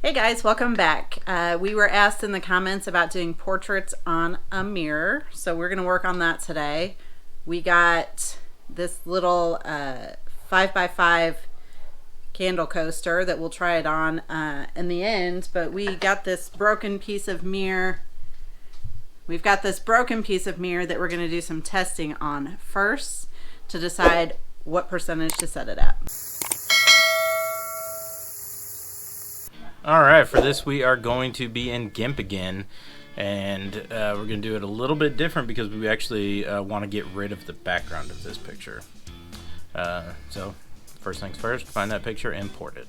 Hey guys, welcome back. We were asked in the comments about doing portraits on a mirror, so we're going to work on that today. We got this little 5x5 candle coaster that we'll try it on in the end, but we got this broken piece of mirror. We've got this broken piece of mirror that we're going to do some testing on first to decide what percentage to set it at. Alright, for this we are going to be in GIMP again, and we're going to do it a little bit different because we actually want to get rid of the background of this picture. So, first things first, find that picture, import it.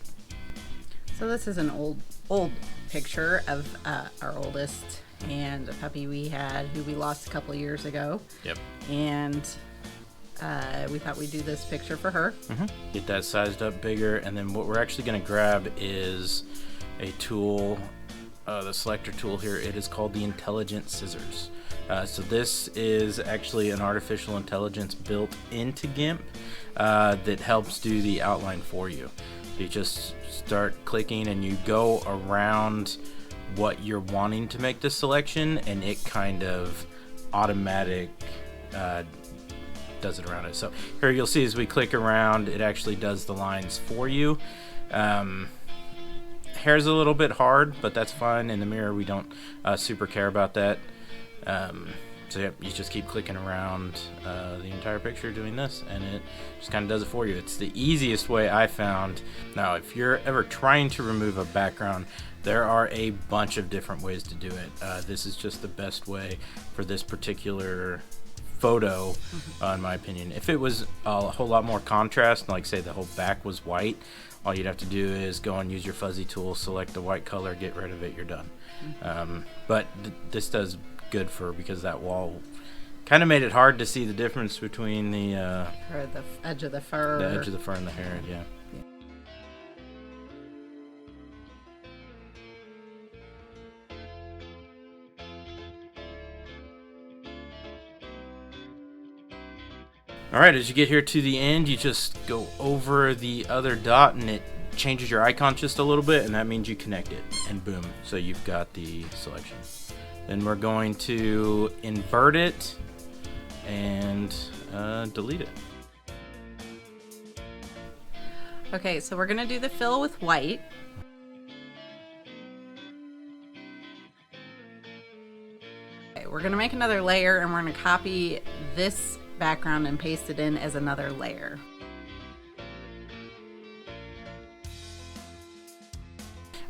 So this is an old picture of our oldest and a puppy we had who we lost a couple of years ago. Yep. And we thought we'd do this picture for her. Get that sized up bigger, and then what we're actually going to grab is a tool, the selector tool here. It is called the Intelligent Scissors. So this is actually an artificial intelligence built into GIMP that helps do the outline for you. So you just start clicking and you go around what you're wanting to make the selection, and it kind of automatic does it around it. So here you'll see as we click around, it actually does the lines for you. Hair's a little bit hard, but that's fine. In the mirror, we don't super care about that. So yeah, you just keep clicking around the entire picture doing this, and it just kind of does it for you. It's the easiest way I found. Now, if you're ever trying to remove a background, there are a bunch of different ways to do it. This is just the best way for this particular photo, in my opinion. If it was a whole lot more contrast, like say the whole back was white, all you'd have to do is go and use your fuzzy tool, select the white color, get rid of it, you're done. But this does good because that wall kind of made it hard to see the difference between the edge of the fur. The edge of the fur and the hair, yeah. Alright, as you get here to the end, you just go over the other dot and it changes your icon just a little bit, and that means you connect it, and boom, so you've got the selection. Then we're going to invert it and delete it. Okay, so we're going to do the fill with white. Okay, we're going to make another layer, and we're going to copy this background and paste it in as another layer.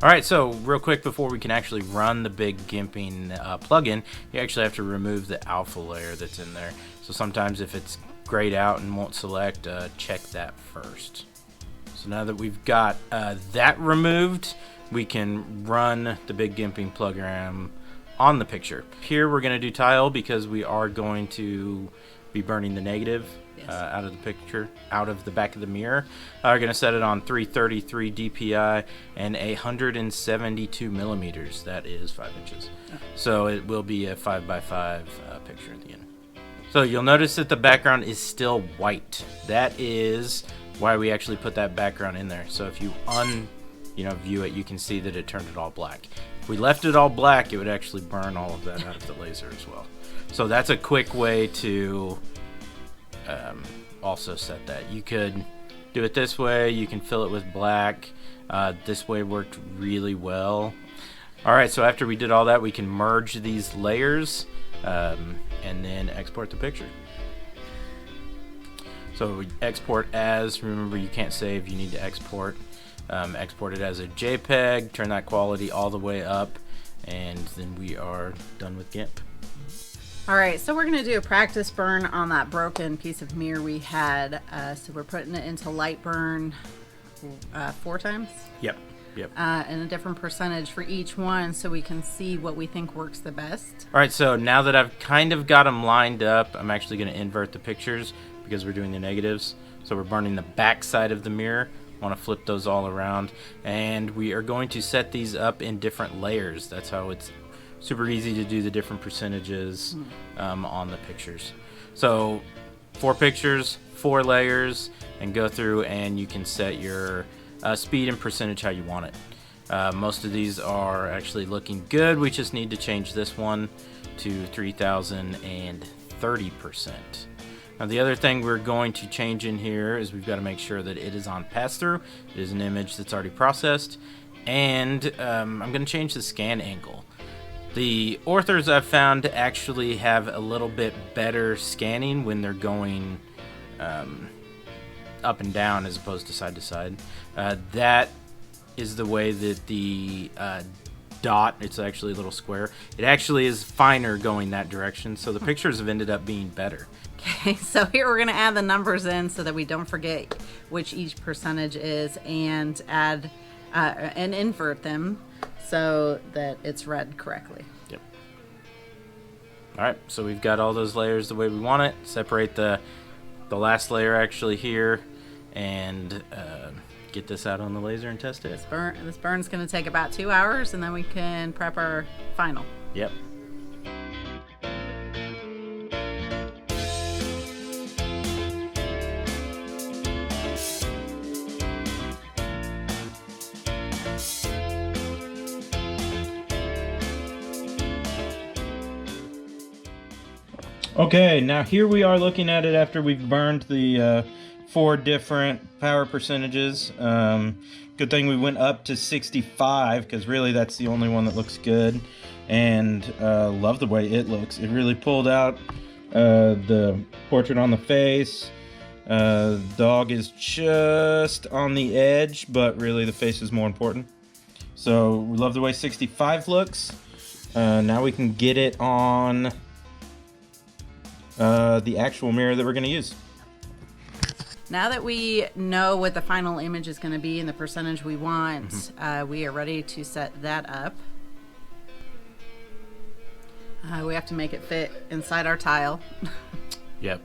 Alright, so real quick before we can actually run the big gimping plugin, you actually have to remove the alpha layer that's in there. So sometimes if it's grayed out and won't select, check that first. So now that we've got that removed, we can run the big gimping program on the picture. Here we're going to do tile because we are going to be burning the negative out of the picture, out of the back of the mirror. We're going to set it on 333 DPI and 172 millimeters. That is 5 inches. So it will be a 5x5 picture at the end. So you'll notice that the background is still white. That is why we actually put that background in there. So if you view it, you can see that it turned it all black. If we left it all black, it would actually burn all of that out of the laser as well. So that's a quick way to also set that. You could do it this way. You can fill it with black. This way worked really well. Alright, so after we did all that, we can merge these layers and then export the picture. So we export as, remember you can't save, you need to export. Export it as a JPEG, turn that quality all the way up, and then we are done with GIMP. Alright, so we're going to do a practice burn on that broken piece of mirror we had. So we're putting it into light burn 4 times? Yep. And a different percentage for each one so we can see what we think works the best. Alright, so now that I've kind of got them lined up, I'm actually going to invert the pictures because we're doing the negatives. So we're burning the back side of the mirror. I want to flip those all around. And we are going to set these up in different layers. That's how it's super easy to do the different percentages on the pictures. So 4 pictures, 4 layers, and go through and you can set your speed and percentage how you want it. Most of these are actually looking good. We just need to change this one to 3030%. Now the other thing we're going to change in here is we've got to make sure that it is on pass-through. It is an image that's already processed. And I'm going to change the scan angle. The Orthers I've found actually have a little bit better scanning when they're going up and down as opposed to side to side. That is the way that the dot, it's actually a little square, it actually is finer going that direction, so the pictures have ended up being better. Okay, so here we're going to add the numbers in so that we don't forget which each percentage is, and add and invert them so that it's read correctly. Yep. Alright, so we've got all those layers the way we want it. Separate the last layer actually here, and get this out on the laser and test it. This burn's going to take about 2 hours, and then we can prep our final. Yep. Okay, now here we are looking at it after we've burned the 4 different power percentages. Good thing we went up to 65, because really that's the only one that looks good. And love the way it looks. It really pulled out the portrait on the face. Dog is just on the edge, but really the face is more important. So we love the way 65 looks. Now we can get it on the actual mirror that we're going to use. Now that we know what the final image is going to be and the percentage we want, we are ready to set that up. We have to make it fit inside our tile. Yep.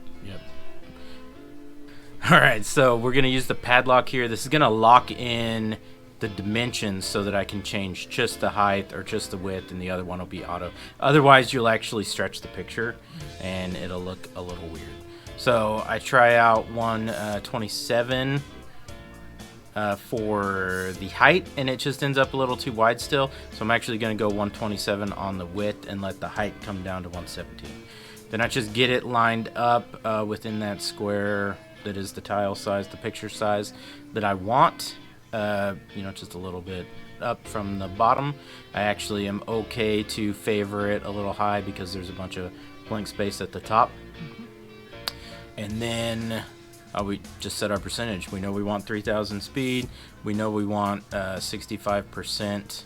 Alright, so we're going to use the padlock here. This is going to lock in the dimensions so that I can change just the height or just the width, and the other one will be auto. Otherwise, you'll actually stretch the picture and it'll look a little weird. So I try out 127 for the height, and it just ends up a little too wide still. So I'm actually going to go 127 on the width and let the height come down to 117. Then I just get it lined up within that square that is the tile size, the picture size that I want. Just a little bit up from the bottom. I actually am okay to favor it a little high because there's a bunch of blank space at the top. And then we just set our percentage. We know we want 3000 speed. We know we want 65%.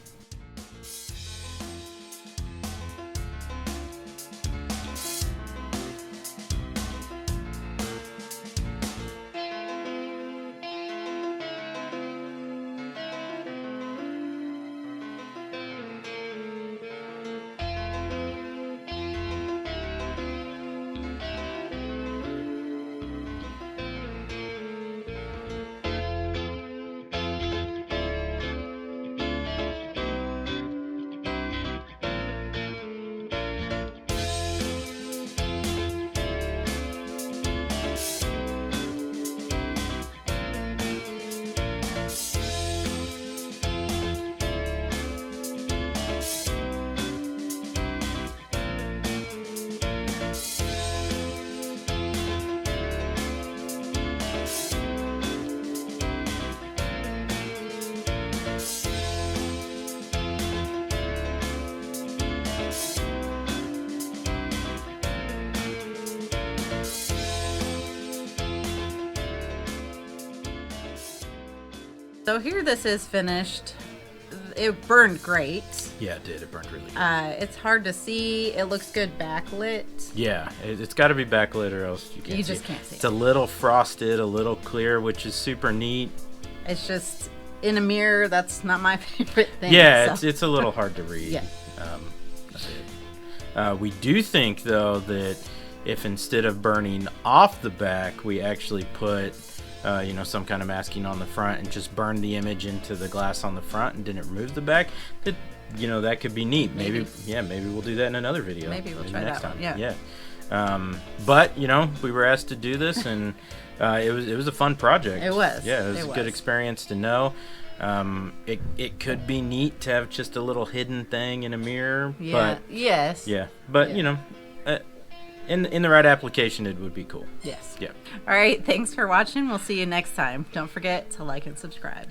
So here this is finished. It burned great. Yeah, it did. It burned really good. It's hard to see. It looks good backlit. Yeah, it's got to be backlit or else you can't see. You just can't see. It's a little frosted, a little clear, which is super neat. It's just in a mirror. That's not my favorite thing. Yeah, so. it's a little hard to read. Yeah. That's it. We do think though that if instead of burning off the back, we actually put some kind of masking on the front and just burn the image into the glass on the front and didn't remove the back, that could be neat. Maybe we'll do that in another video. Maybe we'll try next time. Yeah. But we were asked to do this, and it was a fun project. It was. Yeah, it was a good experience to know. It could be neat to have just a little hidden thing in a mirror. Yeah. But, Yes. Yeah. But, Yeah. In the right application, it would be cool. Yes. Yeah. All right. Thanks for watching. We'll see you next time. Don't forget to like and subscribe.